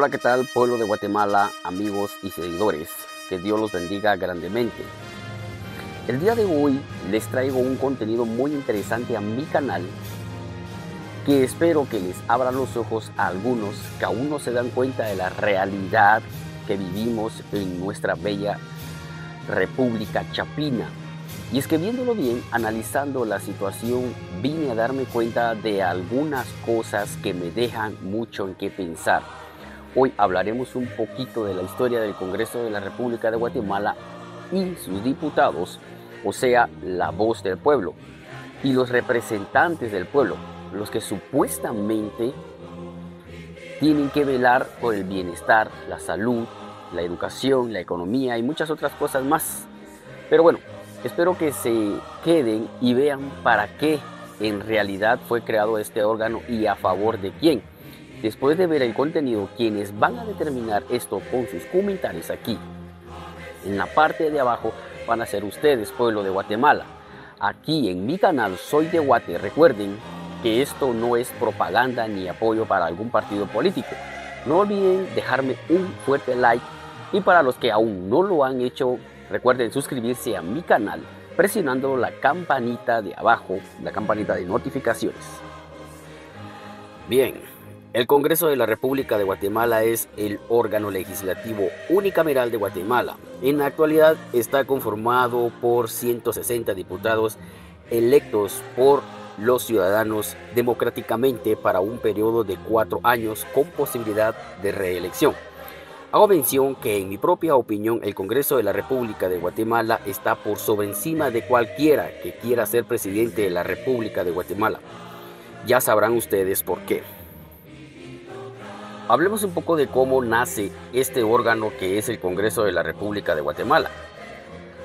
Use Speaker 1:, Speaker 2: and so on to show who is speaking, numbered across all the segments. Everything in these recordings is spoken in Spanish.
Speaker 1: Hola, ¿qué tal, pueblo de Guatemala, amigos y seguidores? Que Dios los bendiga grandemente. El día de hoy les traigo un contenido muy interesante a mi canal que espero que les abra los ojos a algunos que aún no se dan cuenta de la realidad que vivimos en nuestra bella República Chapina. Y es que viéndolo bien, analizando la situación, vine a darme cuenta de algunas cosas que me dejan mucho en qué pensar. Hoy hablaremos un poquito de la historia del Congreso de la República de Guatemala y sus diputados, o sea, la voz del pueblo, y los representantes del pueblo, los que supuestamente tienen que velar por el bienestar, la salud, la educación, la economía y muchas otras cosas más. Pero bueno, espero que se queden y vean para qué en realidad fue creado este órgano y a favor de quién. Después de ver el contenido, quienes van a determinar esto con sus comentarios aquí en la parte de abajo van a ser ustedes, pueblo de Guatemala. Aquí en mi canal Soy de Guate. Recuerden que esto no es propaganda ni apoyo para algún partido político. No olviden dejarme un fuerte like y para los que aún no lo han hecho, recuerden suscribirse a mi canal presionando la campanita de abajo, la campanita de notificaciones. Bien. El Congreso de la República de Guatemala es el órgano legislativo unicameral de Guatemala. En la actualidad está conformado por 160 diputados electos por los ciudadanos democráticamente para un periodo de 4 años con posibilidad de reelección. Hago mención que en mi propia opinión el Congreso de la República de Guatemala está por sobre encima de cualquiera que quiera ser presidente de la República de Guatemala. Ya sabrán ustedes por qué. Hablemos un poco de cómo nace este órgano que es el Congreso de la República de Guatemala.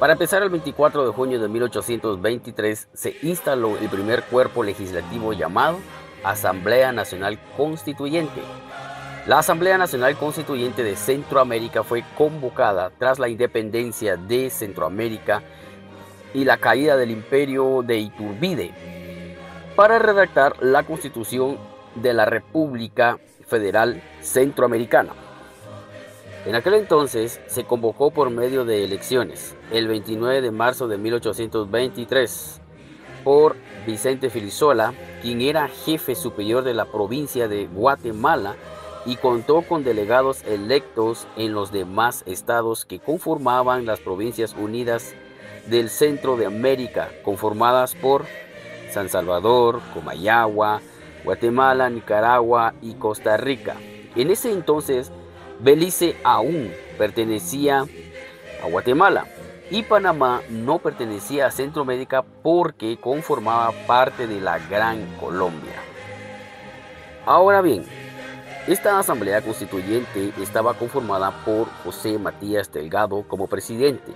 Speaker 1: Para empezar, el 24 de junio de 1823 se instaló el primer cuerpo legislativo llamado Asamblea Nacional Constituyente. La Asamblea Nacional Constituyente de Centroamérica fue convocada tras la independencia de Centroamérica y la caída del imperio de Iturbide para redactar la Constitución de la República Federal Centroamericana. En aquel entonces se convocó por medio de elecciones el 29 de marzo de 1823 por Vicente Filisola, quien era jefe superior de la provincia de Guatemala y contó con delegados electos en los demás estados que conformaban las Provincias Unidas del Centro de América, conformadas por San Salvador, Comayagua, Guatemala, Nicaragua y Costa Rica. En ese entonces, Belice aún pertenecía a Guatemala y Panamá no pertenecía a Centroamérica porque conformaba parte de la Gran Colombia. Ahora bien, esta Asamblea Constituyente estaba conformada por José Matías Delgado como presidente,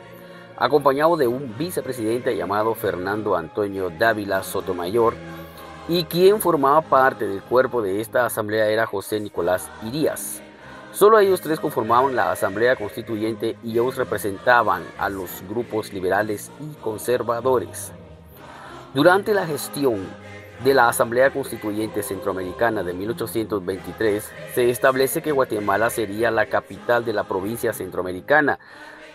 Speaker 1: acompañado de un vicepresidente llamado Fernando Antonio Dávila Sotomayor, y quien formaba parte del cuerpo de esta asamblea era José Nicolás Irías. Solo ellos tres conformaban la Asamblea Constituyente y ellos representaban a los grupos liberales y conservadores. Durante la gestión de la Asamblea Constituyente Centroamericana de 1823, se establece que Guatemala sería la capital de la provincia centroamericana,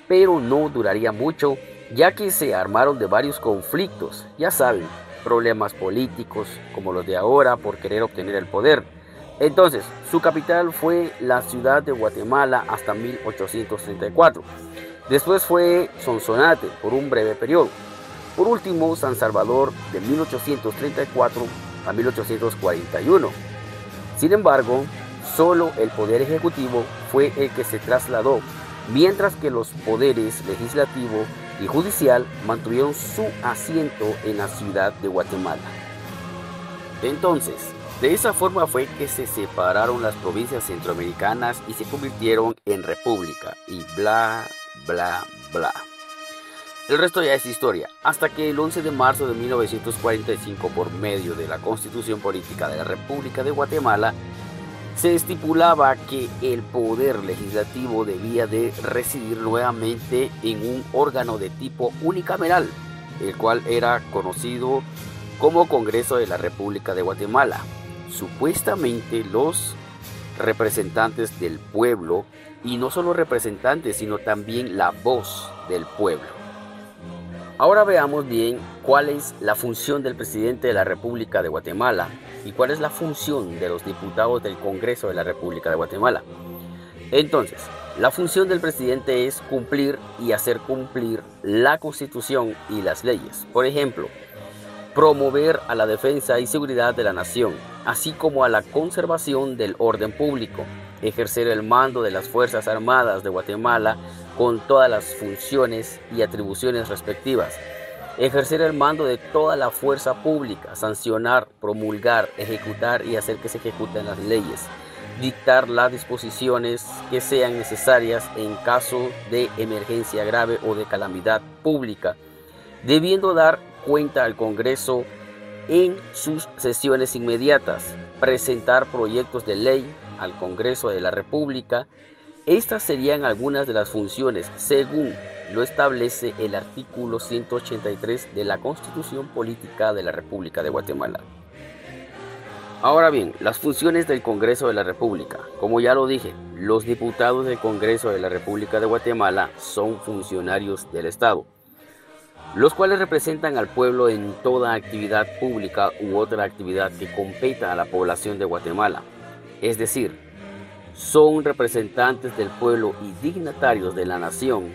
Speaker 1: pero no duraría mucho, ya que se armaron de varios conflictos, ya saben, problemas políticos como los de ahora por querer obtener el poder. Entonces, su capital fue la ciudad de Guatemala hasta 1834. Después fue Sonsonate por un breve periodo. Por último, San Salvador de 1834 a 1841. Sin embargo, solo el poder ejecutivo fue el que se trasladó, mientras que los poderes legislativo y judicial mantuvieron su asiento en la ciudad de Guatemala. Entonces, de esa forma fue que se separaron las provincias centroamericanas y se convirtieron en república y bla, bla, bla. El resto ya es historia, hasta que el 11 de marzo de 1945, por medio de la Constitución Política de la República de Guatemala, se estipulaba que el poder legislativo debía de residir nuevamente en un órgano de tipo unicameral, el cual era conocido como Congreso de la República de Guatemala. Supuestamente los representantes del pueblo, y no solo representantes, sino también la voz del pueblo. Ahora veamos bien cuál es la función del presidente de la República de Guatemala y cuál es la función de los diputados del Congreso de la República de Guatemala. Entonces, la función del presidente es cumplir y hacer cumplir la Constitución y las leyes. Por ejemplo, promover a la defensa y seguridad de la nación, así como a la conservación del orden público, ejercer el mando de las Fuerzas Armadas de Guatemala con todas las funciones y atribuciones respectivas, ejercer el mando de toda la fuerza pública, sancionar, promulgar, ejecutar y hacer que se ejecuten las leyes, dictar las disposiciones que sean necesarias en caso de emergencia grave o de calamidad pública, debiendo dar cuenta al Congreso en sus sesiones inmediatas, presentar proyectos de ley al Congreso de la República. Estas serían algunas de las funciones según lo establece el artículo 183 de la Constitución Política de la República de Guatemala. Ahora bien, las funciones del Congreso de la República. Como ya lo dije, los diputados del Congreso de la República de Guatemala son funcionarios del Estado, los cuales representan al pueblo en toda actividad pública u otra actividad que competa a la población de Guatemala. Es decir, son representantes del pueblo y dignatarios de la nación.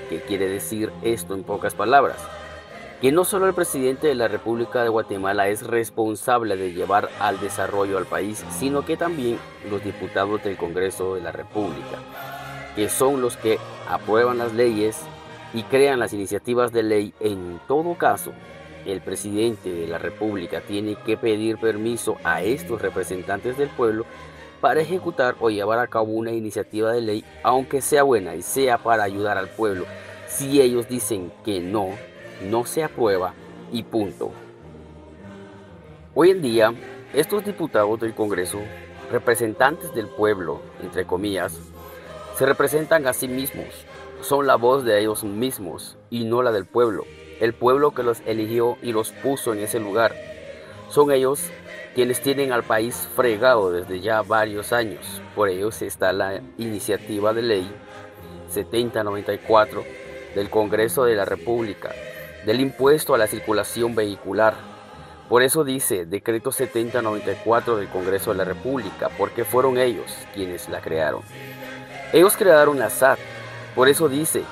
Speaker 1: ¿Qué quiere decir esto en pocas palabras? Que no solo el presidente de la República de Guatemala es responsable de llevar al desarrollo al país, sino que también los diputados del Congreso de la República, que son los que aprueban las leyes y crean las iniciativas de ley. En todo caso, el presidente de la República tiene que pedir permiso a estos representantes del pueblo para ejecutar o llevar a cabo una iniciativa de ley, aunque sea buena y sea para ayudar al pueblo. Si ellos dicen que no se aprueba y punto. Hoy en día, estos diputados del Congreso, representantes del pueblo, entre comillas, se representan a sí mismos. Son la voz de ellos mismos y no la del pueblo. El pueblo que los eligió y los puso en ese lugar. Son ellos quienes tienen al país fregado desde ya varios años. Por ello está la iniciativa de ley 7094 del Congreso de la República, del impuesto a la circulación vehicular. Por eso dice decreto 7094 del Congreso de la República, porque fueron ellos quienes la crearon. Ellos crearon la SAT. Por eso dice,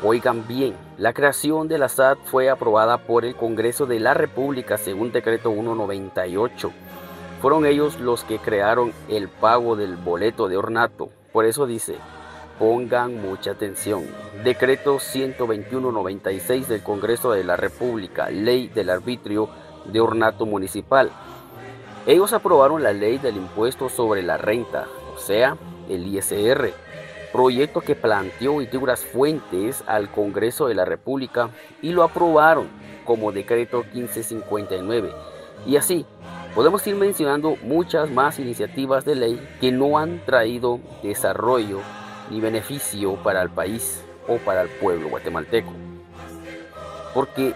Speaker 1: oigan bien, la creación de la SAT fue aprobada por el Congreso de la República según decreto 198. Fueron ellos los que crearon el pago del boleto de ornato. Por eso dice, pongan mucha atención. Decreto 121-96 del Congreso de la República, ley del arbitrio de ornato municipal. Ellos aprobaron la ley del impuesto sobre la renta, o sea, el ISR, proyecto que planteó Higueras Fuentes al Congreso de la República y lo aprobaron como decreto 1559. Y así, podemos ir mencionando muchas más iniciativas de ley que no han traído desarrollo ni beneficio para el país o para el pueblo guatemalteco. Porque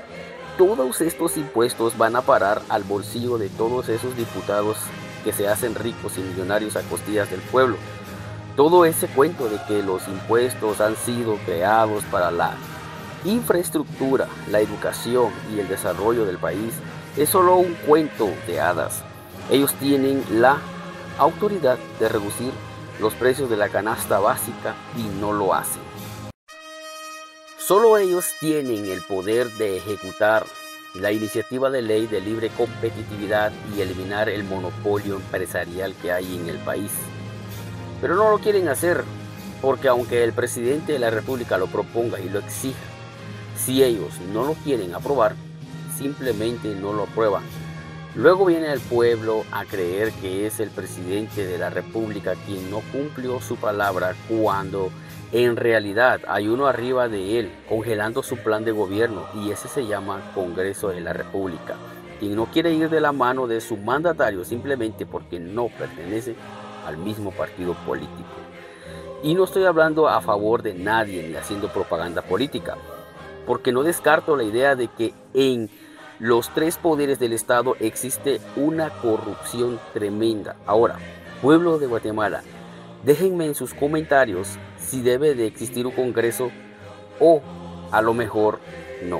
Speaker 1: todos estos impuestos van a parar al bolsillo de todos esos diputados que se hacen ricos y millonarios a costillas del pueblo. Todo ese cuento de que los impuestos han sido creados para la infraestructura, la educación y el desarrollo del país es solo un cuento de hadas. Ellos tienen la autoridad de reducir los precios de la canasta básica y no lo hacen. Solo ellos tienen el poder de ejecutar la iniciativa de ley de libre competitividad y eliminar el monopolio empresarial que hay en el país. Pero no lo quieren hacer porque aunque el presidente de la República lo proponga y lo exija, si ellos no lo quieren aprobar, simplemente no lo aprueban. Luego viene el pueblo a creer que es el presidente de la República quien no cumplió su palabra, cuando en realidad hay uno arriba de él congelando su plan de gobierno, y ese se llama Congreso de la República, quien no quiere ir de la mano de su mandatario simplemente porque no pertenece al mismo partido político. Y no estoy hablando a favor de nadie ni haciendo propaganda política, porque no descarto la idea de que en los tres poderes del Estado existe una corrupción tremenda. Ahora, pueblo de Guatemala, Déjenme en sus comentarios si debe de existir un congreso o a lo mejor no.